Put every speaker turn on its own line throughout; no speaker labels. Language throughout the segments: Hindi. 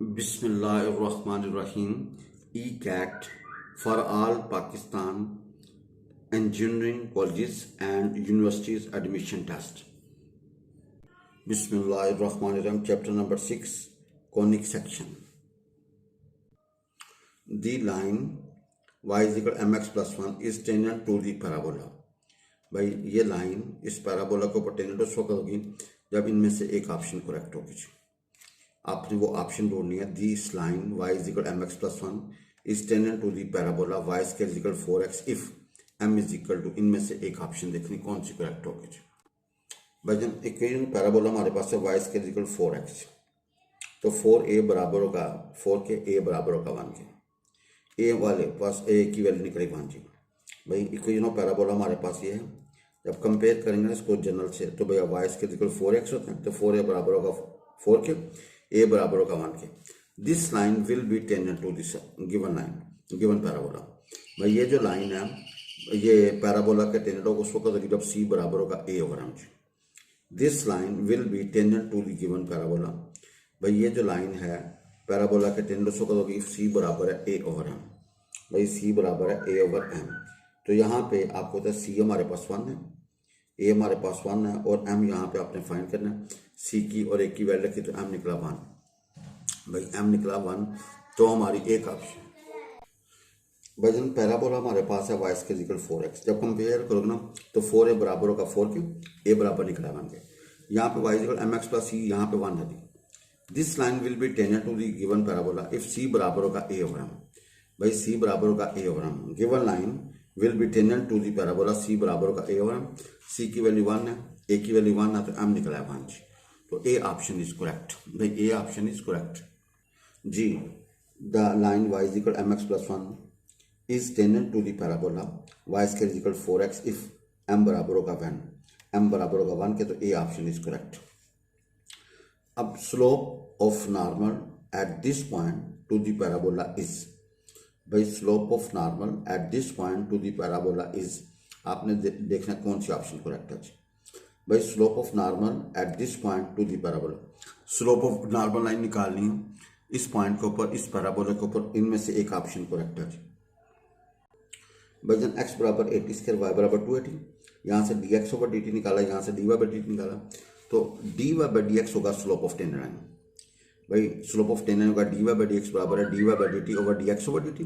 बिस्मिल्लाहिर्रहमानिर्रहीम। ECAT for all Pakistan engineering colleges and universities admission test. बिस्मिल्लाहिर्रहमानिर्रहीम। Chapter number 6 conic section. The line y is equal mx+1 is tangent to the parabola. भाई ये लाइन इस पैराबोला के ऊपर टेंजेंट उस वक्त होगी जब इनमें से एक ऑप्शन करेक्ट होगी। आपने वो ऑप्शन ढूंढनी है। This line y is equal mx+1 is tangent to the parabola y square is equal 4x if m is equal to, इनमें से एक ऑप्शन देखनी कौन सी करेक्ट होगी। भाईजान इक्वेशन पैराबोला हमारे पास है y square is equal 4x, तो 4a बराबर होगा 4 के, a बराबर होगा 1 के। a वाले पास a की वैल्यू निकलेगी 1 जी। भाई इक्वेशन ऑफ पैराबोला हमारे पास ये है। जब कंपेयर करेंगे ना इसको जनरल से, तो भैया y square is equal 4x होता है, तो 4a बराबर होगा 4 के, a बराबर होगा 1 के। This line will be tangent to this given line, given parabola. भाई ये जो लाइन है ये पैराबोला के टेंजेंट होगा उस वक्त जब c बराबर होगा a over m। This line will be tangent to the given parabola. भाई ये जो लाइन है पैराबोला के टेंजेंट उस वक्त होगी c बराबर है a ओवर m। भाई c बराबर है a ओवर m, तो यहाँ पे आपको होता है c हमारे पास 1 है, a हमारे पास 1 है और m यहाँ पे आपने फाइंड करना है। c की और a की वैल्यू रखी तो m निकला 1। भाई m निकला 1, तो हमारी एक ऑप्शन। भाई जन पैराबोला हमारे पास है y स्क्वायर इक्वल 4x, जब कंपेयर करोगे ना तो 4a बराबर होगा 4 के, a बराबर निकला 1 के। यहाँ पे y इक्वल mx+c, यहाँ पे 1 है जी। This line will be tangent to the given parabola if c बराबर होगा a ओवर m। भाई c बराबर होगा a over m। Given line will be tangent to the parabola, c बराबर होगा a ओवर m। c की वैल्यू 1 है, a की वैल्यू 1 है, तो m निकला है 1 जी। तो a ऑप्शन इज करेक्ट। भाई a ऑप्शन इज करेक्ट जी। The line y is equal mx+1 is tangent to the parabola y square is equal 4x if m बराबर होगा 1, m बराबर होगा 1 के, तो a ऑप्शन इज करेक्ट। अब slope of normal at this point to the parabola is. भाई slope of normal at this point to the parabola is, आपने देखना कौन सी ऑप्शन करेक्ट है। भाई slope of normal at this point to the parabola, slope of normal line निकालनी है इस पॉइंट के ऊपर, इस पैराबोला के ऊपर, इनमें से एक ऑप्शन करेक्ट है। भाई जन x बराबर 80 स्क्वायर, y बराबर 280, यहाँ से dx ओवर dt निकाला, यहाँ से dy बाई dt निकाला, तो dy बाई dx होगा स्लोप ऑफ टेंजेंट लाइन। भाई स्लोप ऑफ टेंजेंट होगा dy बाई dx बराबर है dy by dt over dx over dt।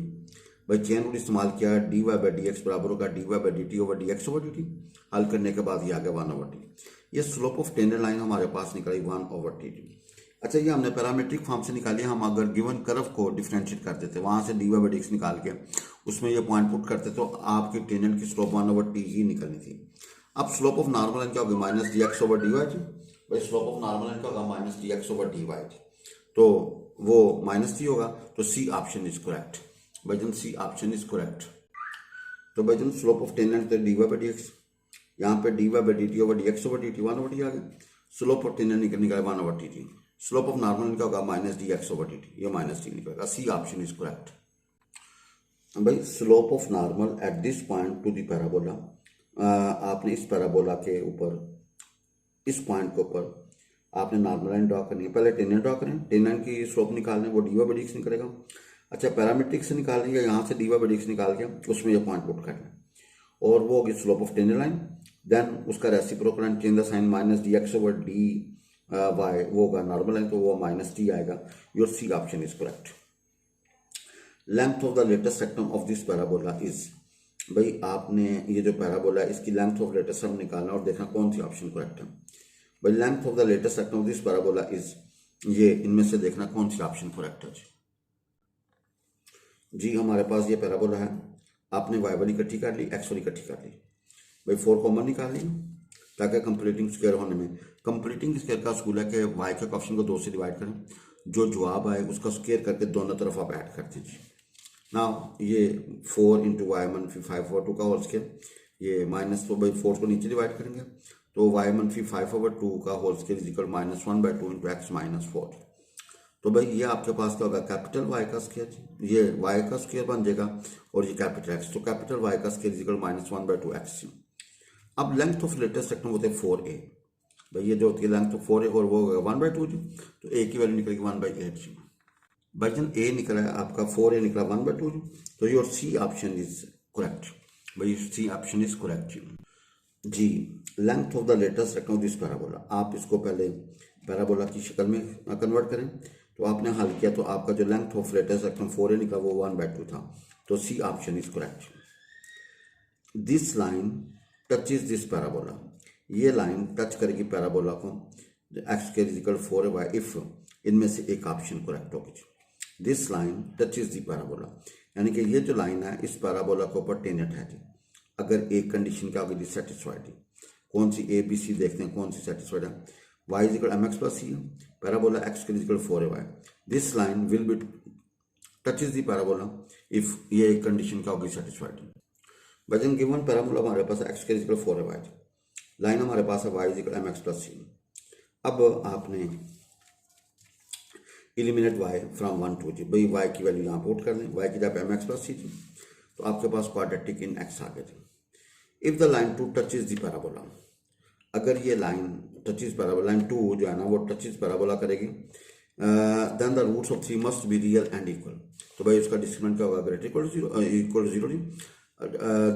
भाई चेन रूल इस्तेमाल किया, dy बाई dx बराबर होगा dy by dt over dx over dt। हल करने के बाद ये आ गया 1 ओवर t। ये स्लोप ऑफ टेंजेंट लाइन हमारे पास निकली 1 ओवर टी। अच्छा ये हमने पैरामीट्रिक फॉर्म से निकाली। हम अगर गिवन कर्व को डिफरेंशिएट करते थे, वहां से dy बाई dx निकाल के उसमें ये पॉइंट पुट करते तो आपकी टेंजेंट की स्लोप 1 ओवर टी ही निकलनी थी। अब स्लोप ऑफ नॉर्मल लाइन क्या होगी, माइनस dx ओवर dy जी। भाई स्लोप ऑफ नॉर्मल लाइन क्या होगा, माइनस dx ओवर dy जी, तो वो माइनस t होगा, तो सी ऑप्शन इज करेक्ट। भाई जन सी ऑप्शन इज करेक्ट। तो भाई जन स्लोप ऑफ टेंजेंट तो dy बाई dx, यहाँ पे dy by dt over dx over dt 1 over t आ गया। स्लोप ऑफ टेंजेंट निकला 1 over T. Slope of normal क्या होगा, माइनस dx ओवर dt, ये माइनस t निकलेगा। C option is correct. भाई slope of normal at this point to the parabola, आपने इस पैराबोला के ऊपर, इस पॉइंट के ऊपर आपने नॉर्मल लाइन ड्रॉ करनी है। पहले टेंजेंट ड्रॉ करें, टेंजेंट की स्लोप निकालने, वो dy बाई dx निकलेगा। अच्छा पैरामीट्रिक से निकालनी है, यहाँ से dy बाई dx निकाल के उसमें ये पॉइंट पुट करना है, और वो होगी slope of tangent line. Then उसका reciprocal change the sign, minus dx over dy, वो होगा नॉर्मल लाइन, तो वो माइनस t आएगा। Your C option is correct. Length of the latus rectum of this parabola is. भाई आपने ये जो पैराबोला है इसकी लेंथ ऑफ लेटेस्ट सेक्टम निकालना और देखना कौन सी ऑप्शन करेक्ट है। भाई length of the latus rectum of this parabola is, ये इनमें से देखना कौन सी ऑप्शन करेक्ट है जी। हमारे पास ये पैराबोला है, आपने y वाली इकट्ठी कर ली, x वाली इकट्ठी कर ली। भाई 4 कॉमन निकाल ली ताकि कंप्लीटिंग स्क्वायर होने में, कंप्लीटिंग स्क्वायर का असूल है कि y के ऑप्शन को 2 से डिवाइड करें, जो जवाब आए उसका स्क्वायर करके दोनों तरफ आप ऐड कर दीजिए ना। ये 4 इंटू वाई मनफी 5 ओवर 2 का होल स्क्वायर, ये माइनस, तो भाई 4 को नीचे डिवाइड करेंगे, तो y मनफी 5 ओवर 2 का whole square is equal -1 by 2 into x minus 4। तो भाई ये आपके पास क्या होगा, कैपिटल y का स्क्वायर, ये y का स्क्वायर बन जाएगा और ये कैपिटल x, तो कैपिटल y का square is equal -1 by 2 x. अब लेंथ ऑफ लेटेस्ट सेक्टम होते हैं 4a। भाई ये जो होती है लेंथ ऑफ 4a और वो होगा 1 बाई 2 जी, तो a की वैल्यू निकलेगी 1 बाई 8 जी। वर्जन ए निकला है आपका 4a निकला 1/2, तो your C option is correct. भाई सी ऑप्शन इज करेक्ट जी। Length of the latus rectangle of this parabola, आप इसको पहले पैराबोला की शक्ल में कन्वर्ट करें। तो आपने हल किया तो आपका जो length of latest rectangle 4a निकला वो 1/2 था, तो C option is correct. This line touches this parabola, ये लाइन टच करेगी पैराबोला को एक्स के इक्वल 4a इफ इनमें से एक ऑप्शन करेक्ट होगी। This line touches the parabola, यानी कि ये जो लाइन है इस पैराबोला के ऊपर टेनेट है जी, अगर एक कंडीशन क्या होगी सेटिस्फाइड है। कौन सी ए बी सी देखते हैं कौन सी सेटिस्फाइड है। Y is equal M X plus C है, पैराबोला एक्स के equal 4a। This line will be touches the parabola if ये एक कंडीशन क्या होगी सेटिस्फाइड है। वजन गिवन पैराबोला हमारे पास एक्स के इक्वल 4a, लाइन हमारे पास है Y is equal M X plus C. अब आपने इलिमिनेट y फ्रॉम 1 to जी, भाई y की वैल्यू यहाँ पुट कर दें, y की जगह एम एक्स प्लस सी जी, तो आपके पास क्वाड्रेटिक इन x आ गया जी। If the line 2 touches the parabola, अगर ये लाइन टचेज पैराबोला, लाइन 2 जो है ना वो टचेज पैराबोला करेगी, then the roots of 3 must be real and equal. तो भाई उसका डिस्क्रिमिनेंट क्या होगा, ग्रेटर इक्वल टू जीरो जी।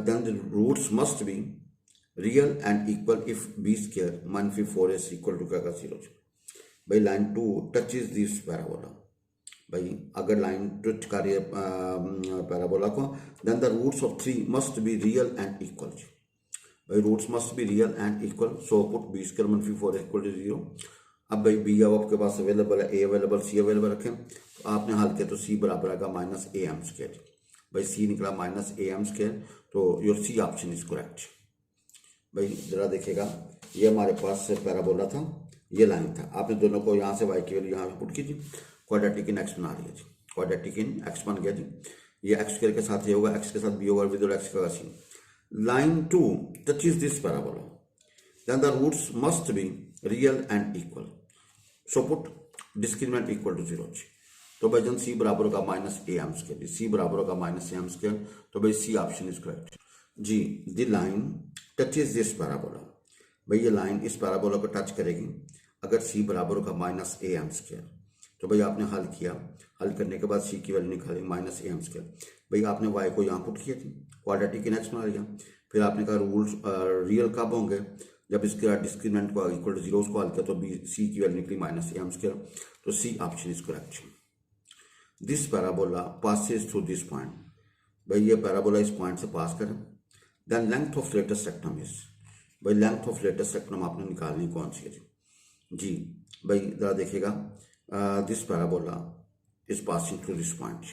Then the roots must be real and equal if B square -4ac equal to क्या का 0 जी। भाई लाइन 2 टचेज दिस पैराबोला, भाई अगर लाइन टच कर रही है पैराबोला को, then the roots of 3 must be real and equal. भाई roots must be real and equal, so put B square -4 equal to 0। अब भाई बी अब आपके पास अवेलेबल है, ए अवेलेबल, सी अवेलेबल रखें, तो आपने हल किया तो सी बराबर आएगा -am²। भाई सी निकला -am², तो your C option is correct. भाई जरा देखिएगा, ये हमारे पास पैराबोला था, ये लाइन था, आपने दोनों को यहाँ से y की वैल्यू यहाँ पे पुट कीजिए, क्वाड्रेटिक इन x बना लिया जी, क्वाड्रेटिक इन x बन गया जी। ये x स्क्वायर के साथ ये होगा, x के साथ b होगा, विद x का C. Line 2 touches this parabola, then the roots must be real and equal, so put discriminant equal to 0 जी। तो भाई जन सी बराबर होगा -am², सी बराबर होगा -am², तो भाई सी ऑप्शन इज करेक्ट जी। The line touches this parabola, भाई ये लाइन इस पैराबोला को टच करेगी अगर c बराबर होगा -am², तो भाई आपने हल किया, हल करने के बाद c की वैल्यू निकाली -am²। भाई आपने y को यहाँ पुट किया थी, क्वाड्रेटिक इन x बना लिया, फिर आपने कहा रूल्स रियल कब होंगे, जब इसके डिस्क्रिमिनेंट को इक्वल टू 0 उसको हल किया तो c की वैल्यू निकली -am², तो c option is correct. This parabola passes through this point, भाई ये पैराबोला इस पॉइंट से पास करें, then length of latus rectum is, भाई लेंथ ऑफ लेटेस्ट रेक्टम आपने निकालनी कौन सी है जी। भाई जरा देखिएगा, this parabola is passing through this point,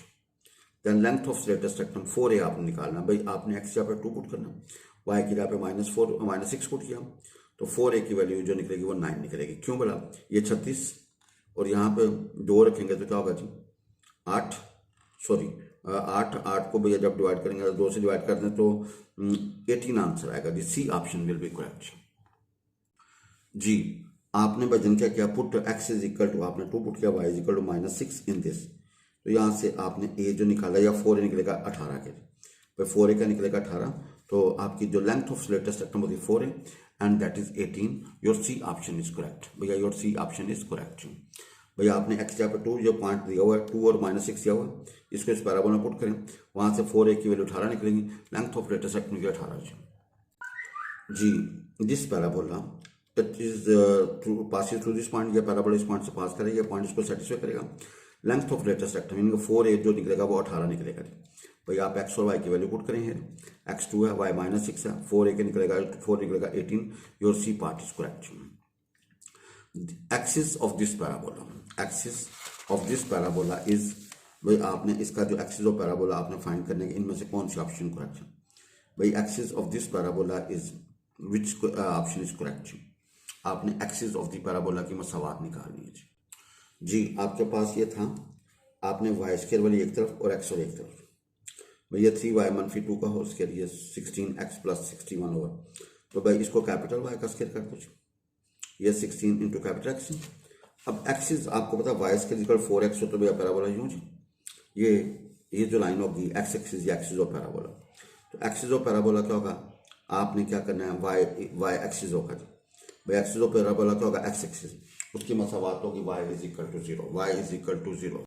then length of latus rectum 4a आपने निकालना। भाई आपने x यहाँ पे 2 पुट करना, y की जगह पे -6 पुट किया, तो 4a की वैल्यू जो निकलेगी वो 9 निकलेगी। क्यों बोला, ये 36 और यहाँ पे 2 रखेंगे तो क्या होगा जी 8 को भैया जब डिवाइड करेंगे 2 से डिवाइड कर दें तो 18 आंसर आएगा जी। C option will be correct जी। आपने वजन क्या किया, put x is equal to, आपने 2 पुट किया, y is equal to -6 in this, तो यहाँ से आपने a जो निकाला या 4a निकलेगा 18 के, भाई 4a का निकलेगा 18, तो आपकी जो लेंथ ऑफ लेटेस्ट रेक्टम होती है 4a and that is 18। Your C option is correct भैया, your C option is correct. भैया आपने x जहाँ पे 2 जो पॉइंट दिया हुआ है 2 और -6 दिया हुआ है, इसको इस पैराबोला में पुट करें, वहाँ से 4a की वैल्यू 18 निकलेगी, लेंथ ऑफ लेटेस्ट रेक्टम निकलेगा 18 जी। This parabola passing through this point, या पैराबोला इस पॉइंट से पास करेगा, पॉइंट इसको सेटिस्फाई करेगा। लेंथ ऑफ लेटेस्ट रेक्टम यानी 4a जो निकलेगा वो 18 निकलेगा। भाई आप x और y की वैल्यू पुट करेंगे, x 2 है, y -6 है, 4a के निकलेगा 4 निकलेगा 18। Your C part is correct. Axis of this parabola, axis of this parabola is, भाई आपने इसका जो एक्सिस ऑफ पैराबोला आपने फाइंड करने के, इनमें से कौन सी ऑप्शन करेक्ट है। भाई axis of this parabola is which option is correct. आपने एक्सिस ऑफ द पैराबोला की मसावात निकालनी है जी। आपके पास ये था, आपने वाई स्क्वायर वाली एक तरफ और एक्स वाली एक तरफ, भैया 3y - 2 का होल स्क्वायर, ये 16x + 61 होगा, तो भाई इसको कैपिटल y का स्क्वायर कर दो, ये 16 इंटू कैपिटल एक्स। अब एक्सिस आपको पता वाई स्क्वायर इक्वल 4x हो, तो भैया पैराबोला यूँ जी, ये जो लाइन होगी एक्स एक्सिस, या एक्सिस ऑफ पैराबोला, तो एक्सिस ऑफ पैराबोला क्या होगा, आपने क्या करना है, वाई एक्सिस होगा जी, भाई एक्सिस ऑफ पैराबोला क्या होगा, एक्स एक्सिस, उसकी मसावात होगी y = 0, y = 0।